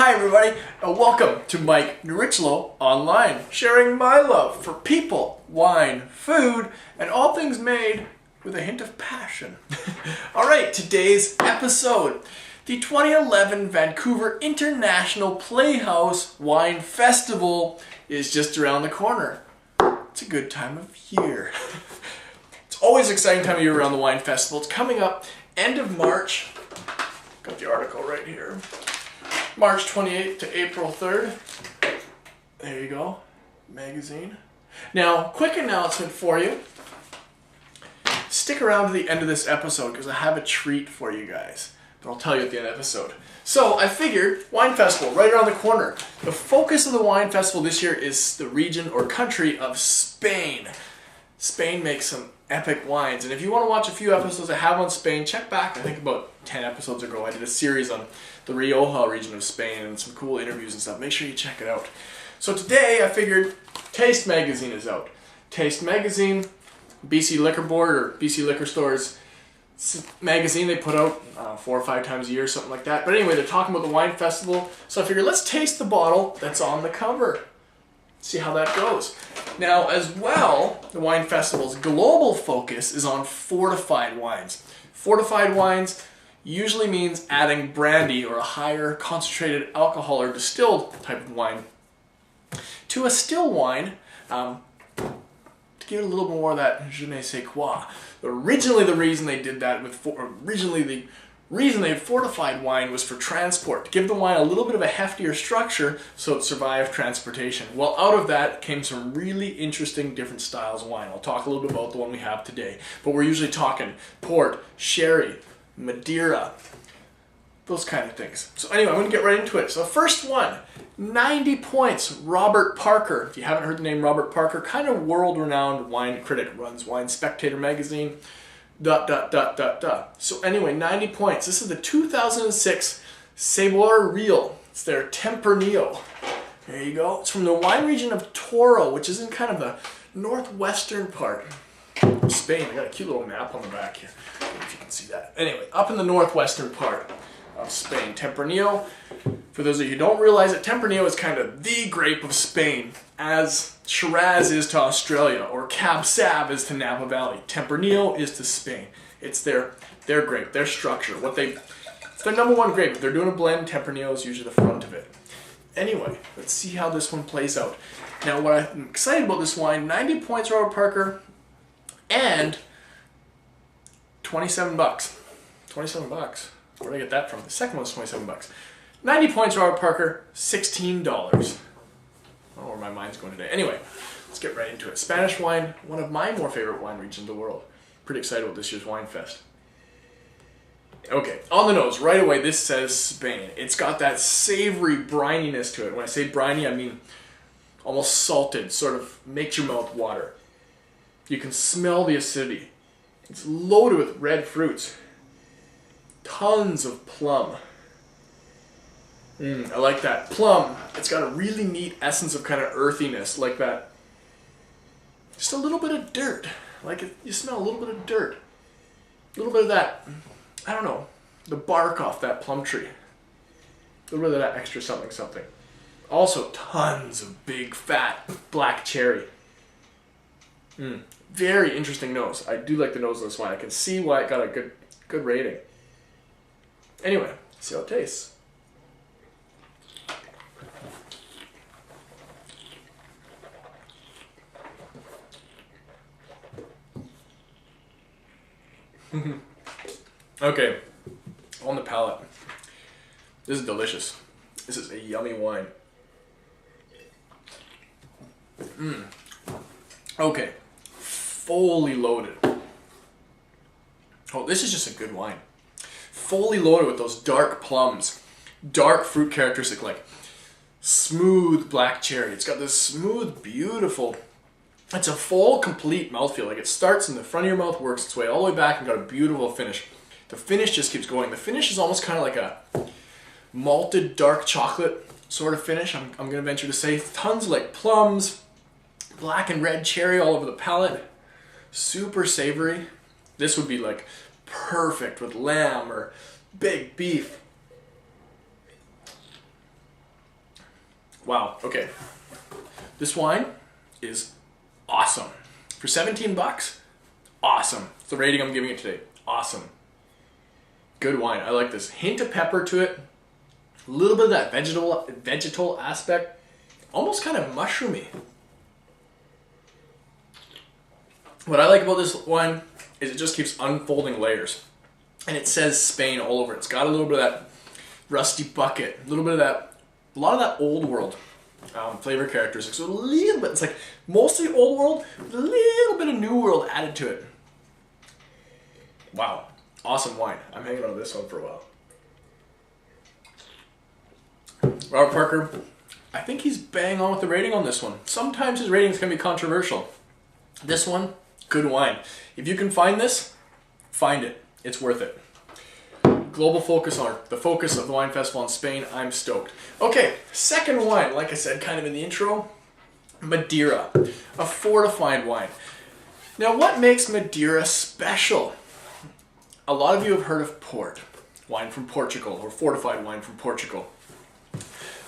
Hi everybody, and welcome to Mike Nierychlo Online, sharing my love for people, wine, food, and all things made with a hint of passion. Alright, today's episode. The 2011 Vancouver International Playhouse Wine Festival is just around the corner. It's a good time of year. It's always an exciting time of year around the wine festival. It's coming up end of March. Got the article right here. March 28th to April 3rd. There you go. Magazine. Now, quick announcement for you. Stick around to the end of this episode because I have a treat for you guys. But I'll tell you at the end of the episode. So I figured, wine festival, right around the corner. The focus of the wine festival this year is the region or country of Spain. Spain makes some epic wines. And if you want to watch a few episodes I have on Spain, check back. I think about 10 episodes ago I did a series on the Rioja region of Spain and some cool interviews and stuff. Make sure you check it out. So today I figured Taste Magazine is out. Taste Magazine, BC Liquor Board or BC Liquor Stores magazine they put out 4 or 5 times a year, something like that. But anyway, they're talking about the wine festival. So I figured let's taste the bottle that's on the cover. See how that goes. Now, as well, the wine festival's global focus is on fortified wines. Fortified wines usually means adding brandy or a higher concentrated alcohol or distilled type of wine to a still wine to give it a little more of that je ne sais quoi. Originally, the reason they did that the reason they fortified wine was for transport, to give the wine a little bit of a heftier structure so it survived transportation. Well, out of that came some really interesting different styles of wine. I'll talk a little bit about the one we have today, but we're usually talking port, sherry, Madeira, those kind of things. So anyway, I'm going to get right into it. So the first one, 90 points, Robert Parker. If you haven't heard the name Robert Parker, kind of world-renowned wine critic, runs Wine Spectator magazine, ... So anyway, 90 points. This is the 2006 Sabor Real. It's their Tempranillo. There you go. It's from the wine region of Toro, which is in kind of the northwestern part of Spain. I got a cute little map on the back here, if you can see that. Anyway, up in the northwestern part of Spain. Tempranillo, for those of you who don't realize it, Tempranillo is kind of the grape of Spain, as Shiraz is to Australia, or Cab Sav is to Napa Valley. Tempranillo is to Spain. It's their grape, their structure. It's their number one grape. If they're doing a blend, Tempranillo is usually the front of it. Anyway, let's see how this one plays out. Now, what I'm excited about this wine, 90 points Robert Parker, and 27 bucks. 27 bucks. Where did I get that from? The second one's 27 bucks. 90 points Robert Parker, $16. I don't know where my mind's going today. Anyway, let's get right into it. Spanish wine, one of my more favorite wine regions in the world. Pretty excited about this year's wine fest. Okay, on the nose, right away, this says Spain. It's got that savory brininess to it. When I say briny, I mean almost salted, sort of makes your mouth water. You can smell the acidity. It's loaded with red fruits. Tons of plum. I like that. Plum, it's got a really neat essence of kind of earthiness, like that. Just a little bit of dirt. Like you smell a little bit of dirt. A little bit of that, I don't know, the bark off that plum tree. A little bit of that extra something something. Also, tons of big, fat, black cherry. Very interesting nose. I do like the nose of this wine. I can see why it got a good rating. Anyway, see how it tastes. Okay, on the palate. This is delicious. This is a yummy wine. Okay, fully loaded. Oh, this is just a good wine. Fully loaded with those dark plums, dark fruit characteristic, like smooth black cherry. It's got this smooth, beautiful, it's a full, complete mouthfeel. Like it starts in the front of your mouth, works its way all the way back, and got a beautiful finish. The finish just keeps going. The finish is almost kind of like a malted dark chocolate sort of finish. I'm going to venture to say tons of like plums, black and red cherry all over the palate. Super savory. This would be like perfect with lamb or baked beef. Wow, okay. This wine is awesome. For 17 bucks, awesome. It's the rating I'm giving it today. Awesome. Good wine. I like this. Hint of pepper to it. A little bit of that vegetal aspect. Almost kind of mushroomy. What I like about this wine is it just keeps unfolding layers. And it says Spain all over it. It's got a little bit of that rusty bucket, a little bit of that, a lot of that old world flavor characteristics. So a little bit, it's like mostly old world, with a little bit of new world added to it. Wow, awesome wine. I'm hanging on to this one for a while. Robert Parker, I think he's bang on with the rating on this one. Sometimes his ratings can be controversial. This one, good wine. If you can find this, find it. It's worth it. Global focus on the focus of the wine festival in Spain. I'm stoked. Okay, second wine, like I said, kind of in the intro, Madeira, a fortified wine. Now, what makes Madeira special? A lot of you have heard of port, wine from Portugal, or fortified wine from Portugal.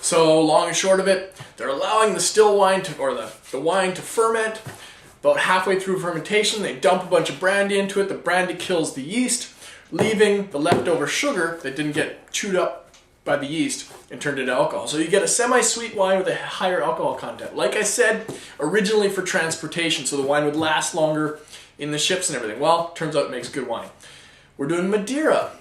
So, long and short of it, they're allowing the still wine to, or the wine to ferment. About halfway through fermentation, they dump a bunch of brandy into it. The brandy kills the yeast, leaving the leftover sugar that didn't get chewed up by the yeast and turned into alcohol. So you get a semi-sweet wine with a higher alcohol content. Like I said, originally for transportation, so the wine would last longer in the ships and everything. Well, turns out it makes good wine. We're doing Madeira.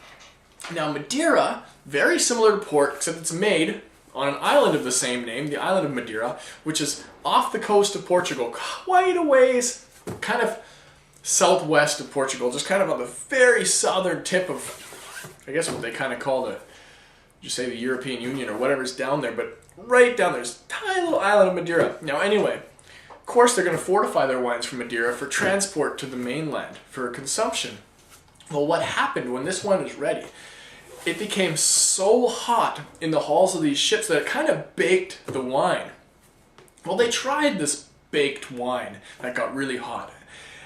Now Madeira, very similar to port, except it's made on an island of the same name, the island of Madeira, which is off the coast of Portugal, quite a ways, kind of southwest of Portugal, just kind of on the very southern tip of, I guess what they kind of call the European Union or whatever's down there, but right down there's a tiny little island of Madeira. Now anyway, of course they're going to fortify their wines from Madeira for transport to the mainland for consumption. Well, what happened when this wine was ready? It became so hot in the hulls of these ships that it kind of baked the wine. Well, they tried this baked wine that got really hot.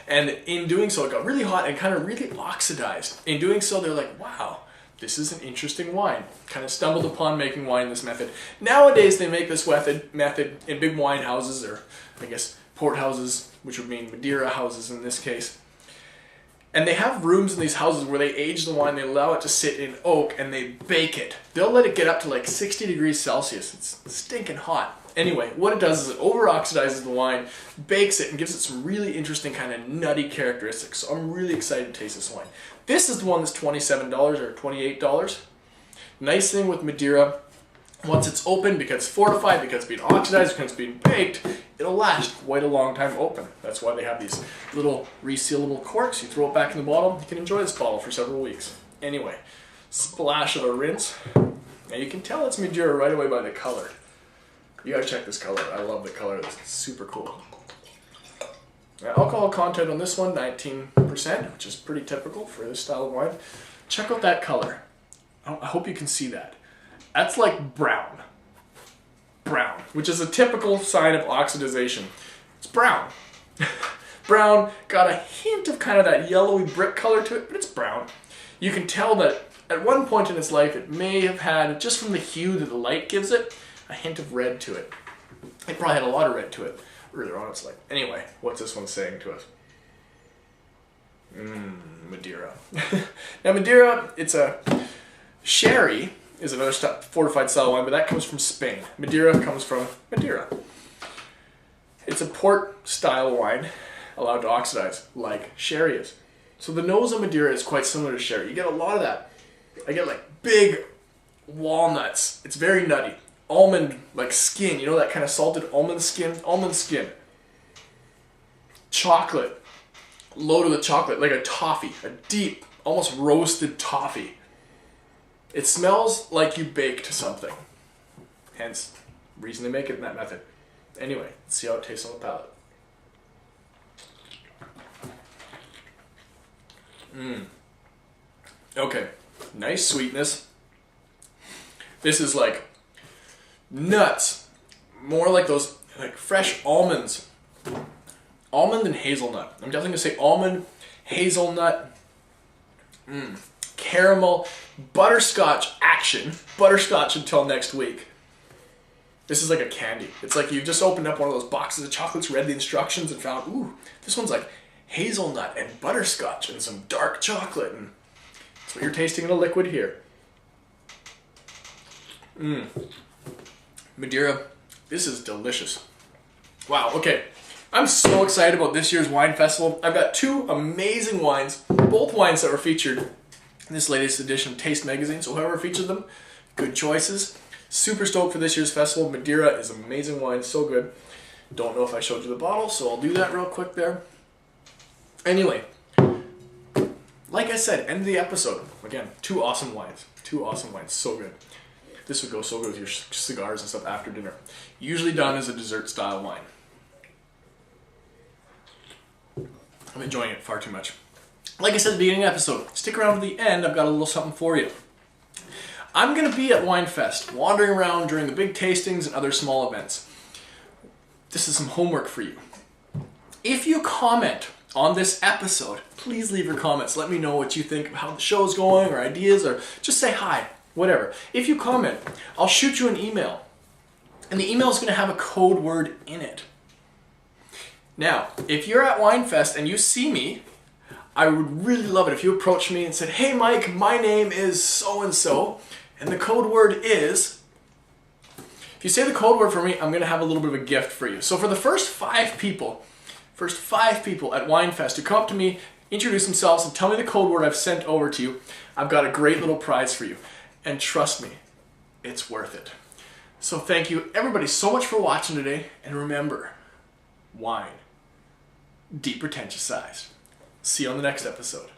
And in doing so, it got really hot and kind of really oxidized. In doing so, they're like, wow, this is an interesting wine. Kind of stumbled upon making wine this method. Nowadays, they make this method in big wine houses, or I guess port houses, which would mean Madeira houses in this case. And they have rooms in these houses where they age the wine, they allow it to sit in oak, and they bake it. They'll let it get up to like 60 degrees Celsius. It's stinking hot. Anyway, what it does is it over-oxidizes the wine, bakes it, and gives it some really interesting kind of nutty characteristics. So I'm really excited to taste this wine. This is the one that's $27 or $28. Nice thing with Madeira, once it's open, because it's fortified, because it's being oxidized, because it's being baked, it'll last quite a long time open. That's why they have these little resealable corks. You throw it back in the bottle, you can enjoy this bottle for several weeks. Anyway, splash of a rinse. Now you can tell it's Madeira right away by the color. You gotta check this color. I love the color. It's super cool. Now, alcohol content on this one, 19%, which is pretty typical for this style of wine. Check out that color. I hope you can see that. That's like brown. Brown, which is a typical sign of oxidization. It's brown. Brown, got a hint of kind of that yellowy brick color to it, but it's brown. You can tell that at one point in its life, it may have had, just from the hue that the light gives it, a hint of red to it. It probably had a lot of red to it earlier on its life. Anyway, what's this one saying to us? Madeira. Now Madeira, it's a sherry, is another fortified style wine, but that comes from Spain. Madeira comes from Madeira. It's a port style wine allowed to oxidize, like sherry is. So the nose of Madeira is quite similar to sherry. You get a lot of that. I get like big walnuts. It's very nutty. Almond, like skin, you know, that kind of salted almond skin? Almond skin. Chocolate. Loaded with chocolate, like a toffee. A deep, almost roasted toffee. It smells like you baked something. Hence, reason they make it in that method. Anyway, let's see how it tastes on the palate. Okay, nice sweetness. This is like nuts. More like those like fresh almonds. Almond and hazelnut. I'm definitely gonna say almond, hazelnut, caramel, butterscotch action. Butterscotch until next week. This is like a candy. It's like you just opened up one of those boxes of chocolates, read the instructions, and found, ooh, this one's like hazelnut and butterscotch and some dark chocolate. And that's what you're tasting in a liquid here. Madeira, this is delicious. Wow, okay. I'm so excited about this year's wine festival. I've got 2 amazing wines, both wines that were featured in this latest edition of Taste Magazine, so whoever featured them, good choices. Super stoked for this year's festival. Madeira is amazing wine, so good. Don't know if I showed you the bottle, so I'll do that real quick there. Anyway, like I said, end of the episode. Again, 2 awesome wines. 2 awesome wines, so good. This would go so good with your cigars and stuff after dinner. Usually done as a dessert style wine. I'm enjoying it far too much. Like I said at the beginning of the episode, stick around to the end, I've got a little something for you. I'm going to be at WineFest, wandering around during the big tastings and other small events. This is some homework for you. If you comment on this episode, please leave your comments. Let me know what you think of how the show's going or ideas, or just say hi, whatever. If you comment, I'll shoot you an email. And the email is going to have a code word in it. Now, if you're at WineFest and you see me, I would really love it if you approached me and said, hey Mike, my name is so-and-so, and the code word is... If you say the code word for me, I'm going to have a little bit of a gift for you. So for the first 5 people at WineFest who come up to me, introduce themselves, and tell me the code word I've sent over to you, I've got a great little prize for you. And trust me, it's worth it. So thank you everybody so much for watching today, and remember, wine, deep pretentious sized. See you on the next episode.